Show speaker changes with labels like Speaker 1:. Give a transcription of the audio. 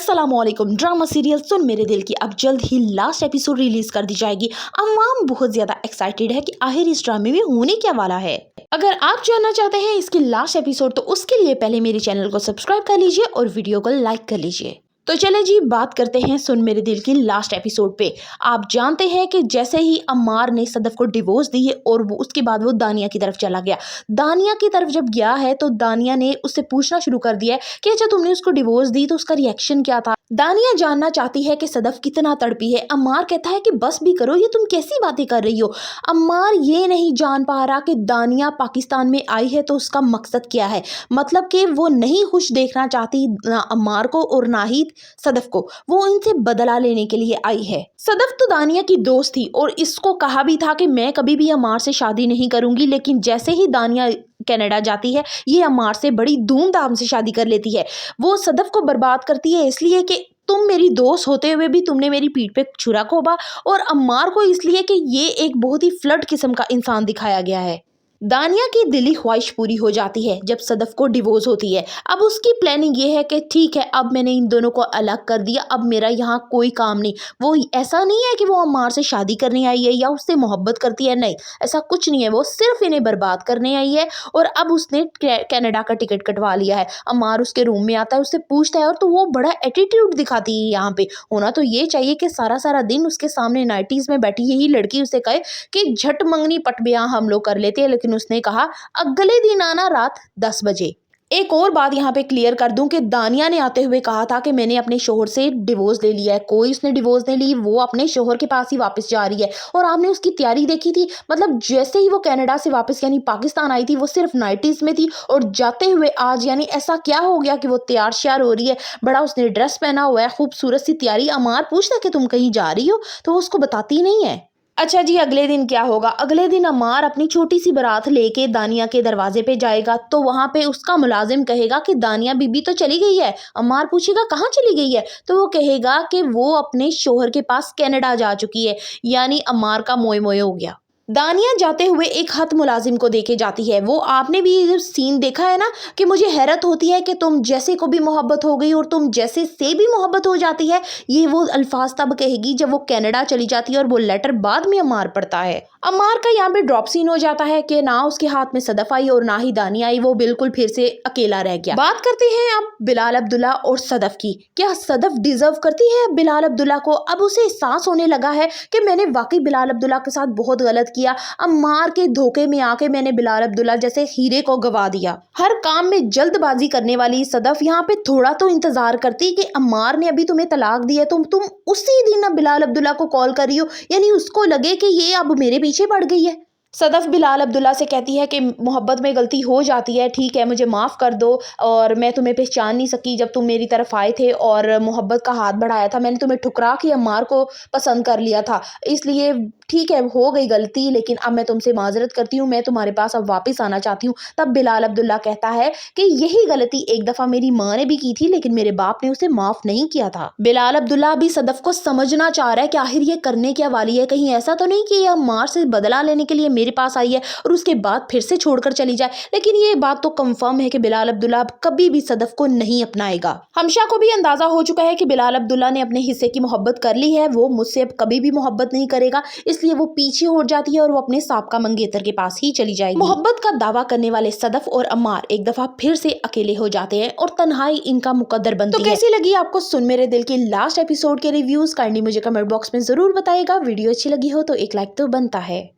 Speaker 1: अस्सलामुअलैकुम। Drama serial सुन मेरे दिल की अब जल्द ही लास्ट एपिसोड रिलीज कर दी जाएगी। अवाम बहुत ज्यादा एक्साइटेड है कि आखिर इस ड्रामे में होने क्या वाला है। अगर आप जानना चाहते हैं इसकी लास्ट एपिसोड तो उसके लिए पहले मेरे चैनल को सब्सक्राइब कर लीजिए और वीडियो को लाइक कर लीजिए। तो चले जी बात करते हैं सुन मेरे दिल की लास्ट एपिसोड पे। आप जानते हैं कि जैसे ही अम्मार ने सदफ को डिवोर्स दी है और उसके बाद वो दानिया की तरफ चला गया। दानिया की तरफ जब गया है तो दानिया ने उससे पूछना शुरू कर दिया है कि अच्छा तुमने उसको डिवोर्स दी तो उसका रिएक्शन क्या था। दानिया जानना चाहती है कि सदफ कितना तड़पी है। अम्मार कहता है कि बस भी करो, ये तुम कैसी बातें कर रही हो। अम्मार ये नहीं जान पा रहा कि दानिया पाकिस्तान में आई है तो उसका मकसद क्या है। मतलब कि वो नहीं खुश देखना चाहती ना अम्मार को और ना ही सदफ को, वो इनसे बदला लेने के लिए आई है। सदफ तो दानिया की दोस्त थी और इसको कहा भी था कि मैं कभी भी अम्मार से शादी नहीं करूंगी, लेकिन जैसे ही दानिया कनाडा जाती है ये अम्मार से बड़ी धूमधाम से शादी कर लेती है। वो सदफ को बर्बाद करती है इसलिए कि तुम मेरी दोस्त होते हुए भी तुमने मेरी पीठ पे छुरा खोबा, और अम्मार को इसलिए कि ये एक बहुत ही फ्लर्ट किस्म का इंसान दिखाया गया है। दानिया की दिली ख्वाहिश पूरी हो जाती है जब सदफ को डिवोर्स होती है। अब उसकी प्लानिंग ये है कि ठीक है अब मैंने इन दोनों को अलग कर दिया, अब मेरा यहाँ कोई काम नहीं। वो ऐसा नहीं है कि वो अम्मार से शादी करने आई है या उससे मोहब्बत करती है, नहीं ऐसा कुछ नहीं है। वो सिर्फ इन्हें बर्बाद करने आई है और अब उसने कनाडा का टिकट कटवा लिया है। अम्मार उसके रूम में आता है, उससे पूछता है और तो वो बड़ा एटीट्यूड दिखाती है। यहाँ पे होना तो ये चाहिए कि सारा सारा दिन उसके सामने नाइटीज में बैठी यही लड़की उसे कहे कि झट मंगनी पट ब्याह हम लोग कर लेते हैं, लेकिन उसने कहा अगले दिन आना रात 10 बजे। एक और बात यहाँ पे क्लियर कर दूं कि दानिया ने आते हुए कहा था कि मैंने अपने शोहर से डिवोर्स ले लिया है। कोई उसने डिवोर्स नहीं ली, वो अपने शोहर के पास ही वापस जा रही है। और आपने उसकी तैयारी देखी थी, मतलब जैसे ही वो कनाडा से वापस यानी पाकिस्तान आई थी वो सिर्फ नाइटीज में थी और जाते हुए आज यानी ऐसा क्या हो गया कि वो तैयार श्यार हो रही है। बड़ा उसने ड्रेस पहना हुआ है, खूबसूरत सी तैयारी। अम्मार पूछता कि तुम कहीं जा रही हो तो वो उसको बताती नहीं है। अच्छा जी अगले दिन क्या होगा। अगले दिन अम्मार अपनी छोटी सी बारात लेके दानिया के दरवाजे पे जाएगा तो वहां पे उसका मुलाजिम कहेगा कि दानिया बीबी तो चली गई है। अम्मार पूछेगा कहाँ चली गई है तो वो कहेगा कि वो अपने शोहर के पास कनाडा जा चुकी है। यानी अम्मार का मोए मोए हो गया। दानिया जाते हुए एक हाथ मुलाजिम को देके जाती है। वो आपने भी ये सीन देखा है ना कि मुझे हैरत होती है कि तुम जैसे को भी मोहब्बत हो गई और तुम जैसे से भी मोहब्बत हो जाती है। ये वो अल्फाज तब कहेगी जब वो कनाडा चली जाती है और वो लेटर बाद में अम्मार पड़ता है। अम्मार का यहाँ पे ड्रॉप सीन हो जाता है कि ना उसके हाथ में सदफ आई और ना ही दानिया आई, वो बिल्कुल फिर से अकेला रह गया। बात करते हैं अब बिलाल अब्दुल्ला और सदफ की। क्या सदफ डिजर्व करती है बिलाल अब्दुल्ला को? अब उसे एहसास होने लगा है कि मैंने वाकई बिलाल अब्दुल्ला के साथ बहुत गलत किया। अम्मार के धोखे में आके मैंने बिलाल अब्दुल्ला जैसे हीरे को गवा दिया। हर काम में जल्दबाजी करने वाली सदफ यहाँ पे थोड़ा तो इंतजार करती कि अम्मार ने अभी तुम्हें तलाक दी है तुम उसी दिन अब बिलाल अब्दुल्ला को कॉल कर रही हो, यानी उसको लगे कि ये अब मेरे पीछे पड़ गई है। सदफ बिलाल अब्दुल्ला से कहती है कि मोहब्बत में गलती हो जाती है, ठीक है मुझे माफ़ कर दो, और मैं तुम्हें पहचान नहीं सकी जब तुम मेरी तरफ आए थे और मोहब्बत का हाथ बढ़ाया था। मैंने तुम्हें ठुकरा के अम्मार को पसंद कर लिया था, इसलिए ठीक है हो गई गलती, लेकिन अब मैं तुमसे माजरत करती हूँ, मैं तुम्हारे पास अब वापस आना चाहती हूँ। तब बिलाल अब्दुल्ला कहता है कि यही गलती एक दफ़ा मेरी माँ ने भी की थी लेकिन मेरे बाप ने उसे माफ़ नहीं किया था। बिलाल अब्दुल्ला भी सदफ को समझना चाह रहा है कि आखिर ये करने क्या वाली है। कहीं ऐसा तो नहीं कि ये अम्मार से बदला लेने के लिए मेरे पास आई है और उसके बाद फिर से छोड़कर चली जाए। लेकिन ये बात तो कंफर्म है कि बिलाल अब्दुल्ला अब कभी भी सदफ को नहीं अपनाएगा। हमशा को भी अंदाजा हो चुका है कि बिलाल अब्दुल्ला ने अपने हिस्से की मोहब्बत कर ली है, वो मुझसे अब कभी भी मोहब्बत नहीं करेगा, इसलिए वो पीछे हो जाती है और वो अपने साबका मंगेतर के पास ही चली जाएगी। मोहब्बत का दावा करने वाले सदफ और अम्मार एक दफा फिर से अकेले हो जाते हैं और तन्हाई इनका मुकद्दर बनती है। तो कैसी लगी आपको सुन मेरे दिल की लास्ट एपिसोड के रिव्यूज? काइंडली मुझे कमेंट बॉक्स में जरूर बताइएगा। वीडियो अच्छी लगी हो तो एक लाइक तो बनता है।